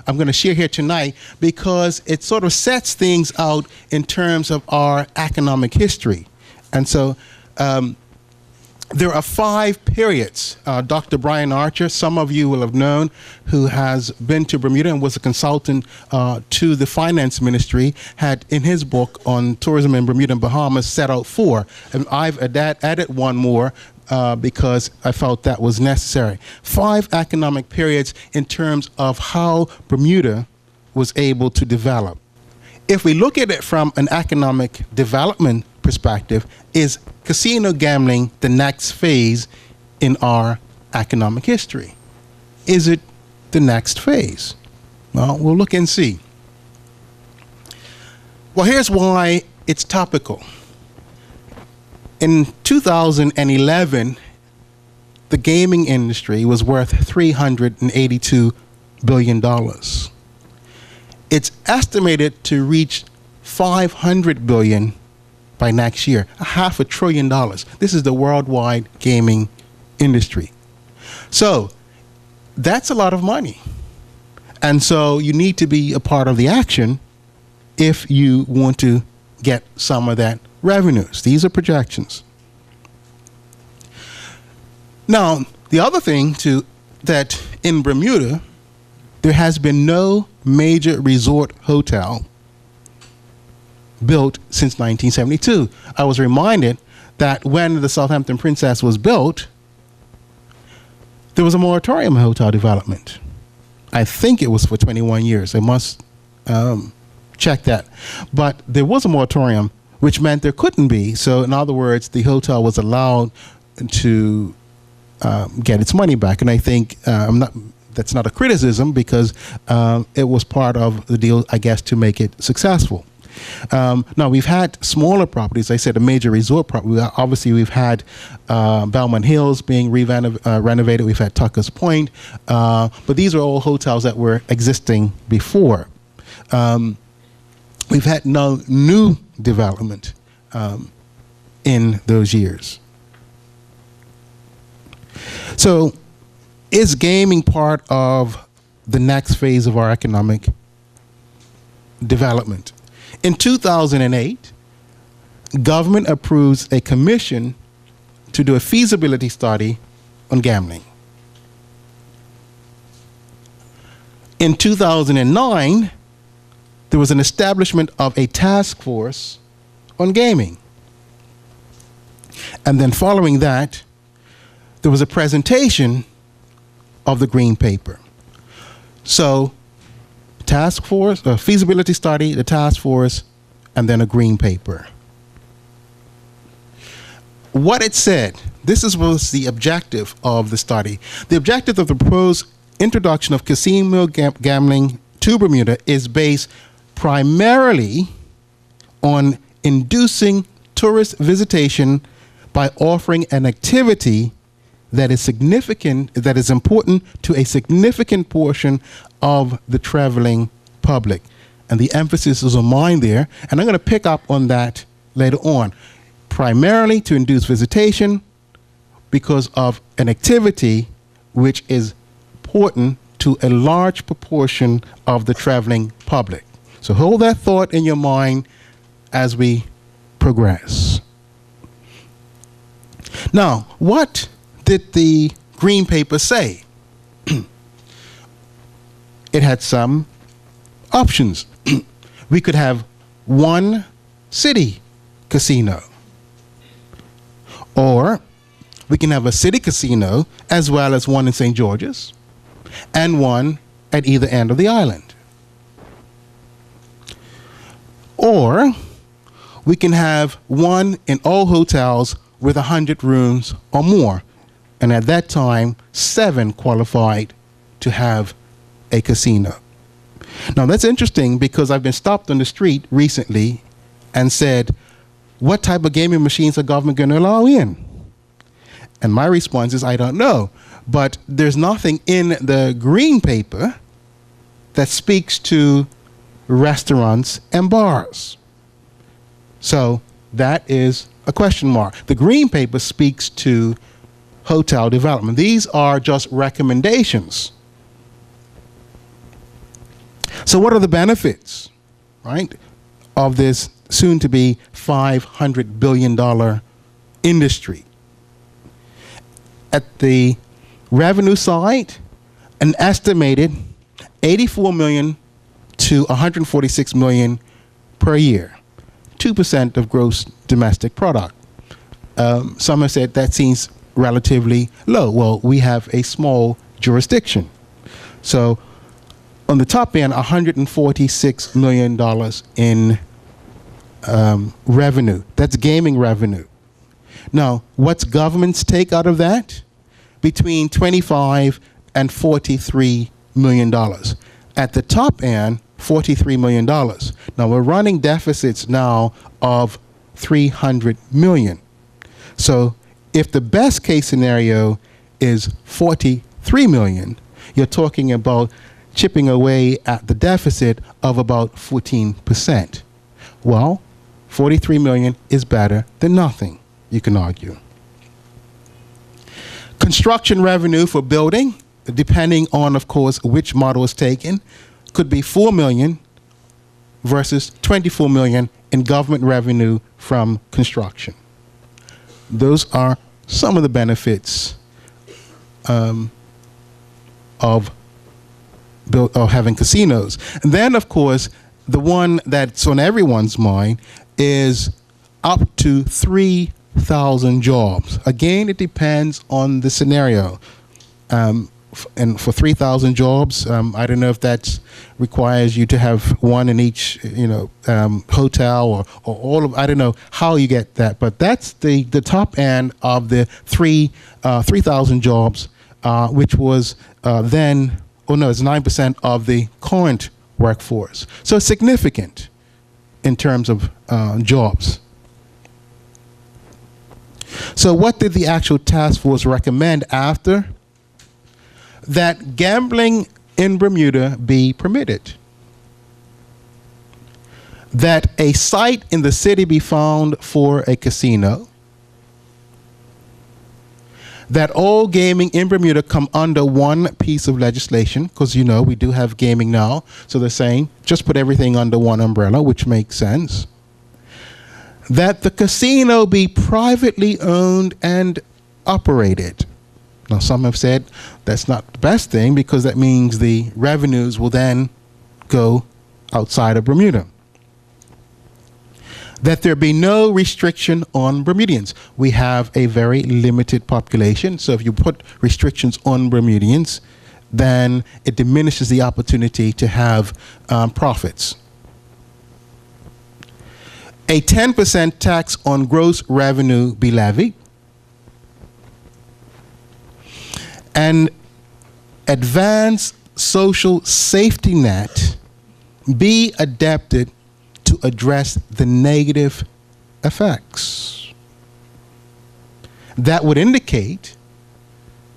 I'm going to share here tonight because it sort of sets things out in terms of our economic history. And so there are 5 periods. Dr. Brian Archer, some of you will have known, who has been to Bermuda and was a consultant to the finance ministry, had in his book on tourism in Bermuda and Bahamas set out 4. And I've added one more because I felt that was necessary. 5 economic periods in terms of how Bermuda was able to develop. If we look at it from an economic development perspective, is casino gambling the next phase in our economic history? Is it the next phase? Well, we'll look and see. Well, here's why it's topical. In 2011, the gaming industry was worth $382 billion. It's estimated to reach $500 billion by next year, $500 billion. This is the worldwide gaming industry. So that's a lot of money. And so you need to be a part of the action if you want to get some of that revenues. These are projections. Now, the other thing that in Bermuda, there has been no major resort hotel built since 1972. I was reminded that when the Southampton Princess was built, there was a moratorium on hotel development. I think it was for 21 years. I must check that. But there was a moratorium, which meant there couldn't be. So in other words, the hotel was allowed to get its money back. And I think that's not a criticism because it was part of the deal, I guess, to make it successful. Now, we've had smaller properties. I said a major resort property. Obviously, we've had Belmont Hills being renovated. We've had Tucker's Point. But these are all hotels that were existing before. We've had no new development in those years. So is gaming part of the next phase of our economic development? In 2008, government approves a commission to do a feasibility study on gambling. In 2009, there was an establishment of a task force on gaming. And then following that, there was a presentation of the green paper. So, task force, a feasibility study, the task force, and then a green paper. What it said, was the objective of the study. The objective of the proposed introduction of casino gambling to Bermuda is based primarily on inducing tourist visitation by offering an activity that is significant, that is important to a significant portion of the traveling public. And the emphasis is on mine there, and I'm going to pick up on that later on. Primarily to induce visitation because of an activity which is important to a large proportion of the traveling public. So hold that thought in your mind as we progress. Now, what did the green paper say? It had some options. We could have one city casino, or we can have a city casino as well as one in St. George's and one at either end of the island. Or we can have one in all hotels with 100 rooms or more. And at that time, 7 qualified to have a casino. Now that's interesting because I've been stopped on the street recently and said, what type of gaming machines are government going to allow in? And my response is, I don't know. But there's nothing in the green paper that speaks to restaurants and bars. So that is a question mark. The green paper speaks to hotel development. These are just recommendations. So what are the benefits, right, of this soon-to-be $500 billion industry? At the revenue side, an estimated $84 million to $146 million per year, 2% of gross domestic product. Some have said that seems relatively low. Well, we have a small jurisdiction. So on the top end, $146 million in revenue. That's gaming revenue. Now, what's government's take out of that? Between $25 and $43 million. At the top end, $43 million. Now, we're running deficits now of $300 million. So if the best case scenario is $43 million, you're talking about chipping away at the deficit of about 14%. Well, $43 million is better than nothing, you can argue. Construction revenue for building, depending on, of course, which model is taken, could be $4 million versus $24 million in government revenue from construction. Those are some of the benefits of having casinos. And then, of course, the one that's on everyone's mind is up to 3,000 jobs. Again, it depends on the scenario. And for 3,000 jobs, I don't know if that requires you to have one in each, hotel or all of. I don't know how you get that, but that's the top end of the 3,000 jobs, which was then. Oh no, it's 9% of the current workforce. So significant in terms of jobs. So what did the actual task force recommend after? That gambling in Bermuda be permitted. That a site in the city be found for a casino. That all gaming in Bermuda come under one piece of legislation, because we do have gaming now. So they're saying just put everything under one umbrella, which makes sense. That the casino be privately owned and operated. Now, some have said that's not the best thing because that means the revenues will then go outside of Bermuda. That there be no restriction on Bermudians. We have a very limited population, so if you put restrictions on Bermudians, then it diminishes the opportunity to have profits. A 10% tax on gross revenue be levied. An advanced social safety net be adapted to address the negative effects. That would indicate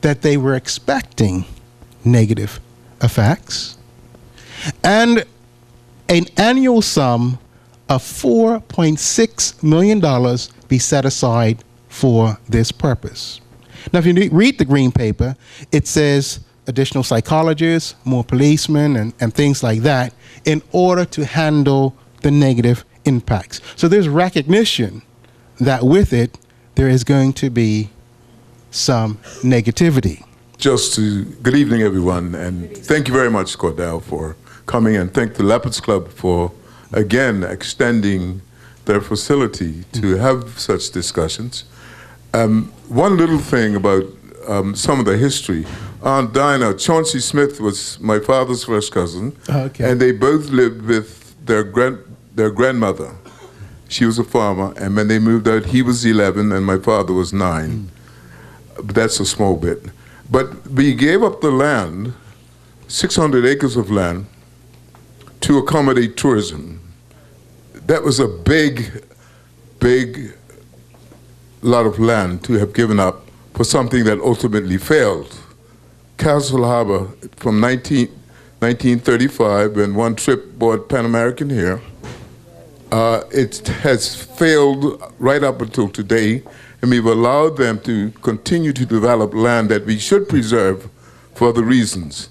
that they were expecting negative effects. And an annual sum of $4.6 million be set aside for this purpose. Now, if you read the green paper, it says additional psychologists, more policemen, and things like that in order to handle the negative impacts. So there's recognition that with it, there is going to be some negativity. Good evening, everyone, and thank you very much, Cordell, for coming, and thank the Leopards Club for, again, extending their facility to have such discussions. One little thing about some of the history. Aunt Dinah, Chauncey Smith was my father's first cousin, and they both lived with their grandmother. She was a farmer, and when they moved out, he was 11 and my father was 9. But that's a small bit. But we gave up the land, 600 acres of land, to accommodate tourism. That was a big lot of land to have given up for something that ultimately failed. Castle Harbor from 1935, when one trip brought Pan American here, it has failed right up until today, and we've allowed them to continue to develop land that we should preserve for other reasons.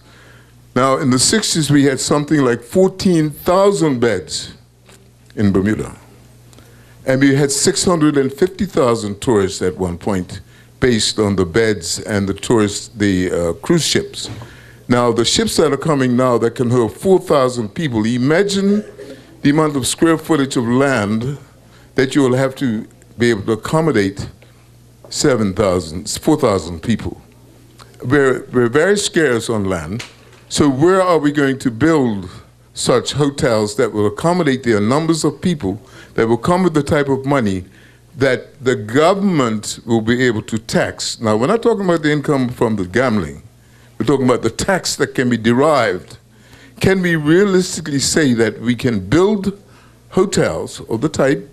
Now, in the 60s, we had something like 14,000 beds in Bermuda. And we had 650,000 tourists at one point based on the beds and the cruise ships. Now, the ships that are coming now that can hold 4,000 people, imagine the amount of square footage of land that you will have to be able to accommodate 4,000 people. We're very scarce on land, so where are we going to build such hotels that will accommodate the numbers of people, that will come with the type of money that the government will be able to tax? Now, we're not talking about the income from the gambling. We're talking about the tax that can be derived. Can we realistically say that we can build hotels of the type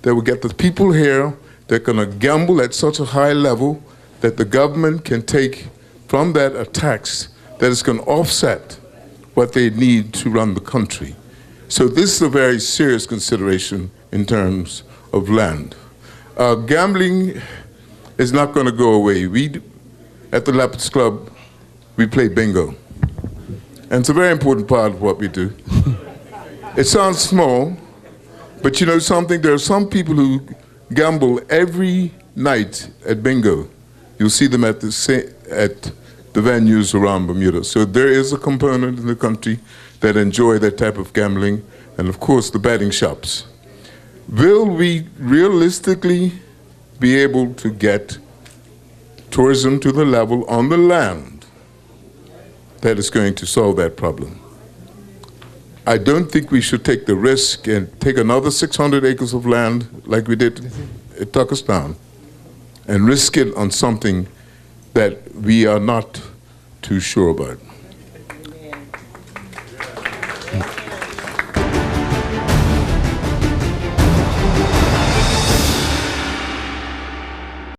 that will get the people here that are going to gamble at such a high level that the government can take from that a tax that is going to offset what they need to run the country? So this is a very serious consideration in terms of land. Gambling is not going to go away. We, at the Leopards Club, we play bingo. And it's a very important part of what we do. It sounds small, but you know something? There are some people who gamble every night at bingo. You'll see them at the venues around Bermuda. So there is a component in the country that enjoy that type of gambling, and of course the betting shops. Will we realistically be able to get tourism to the level on the land that is going to solve that problem? I don't think we should take the risk and take another 600 acres of land like we did at Turkestan and risk it on something that we are not too sure about.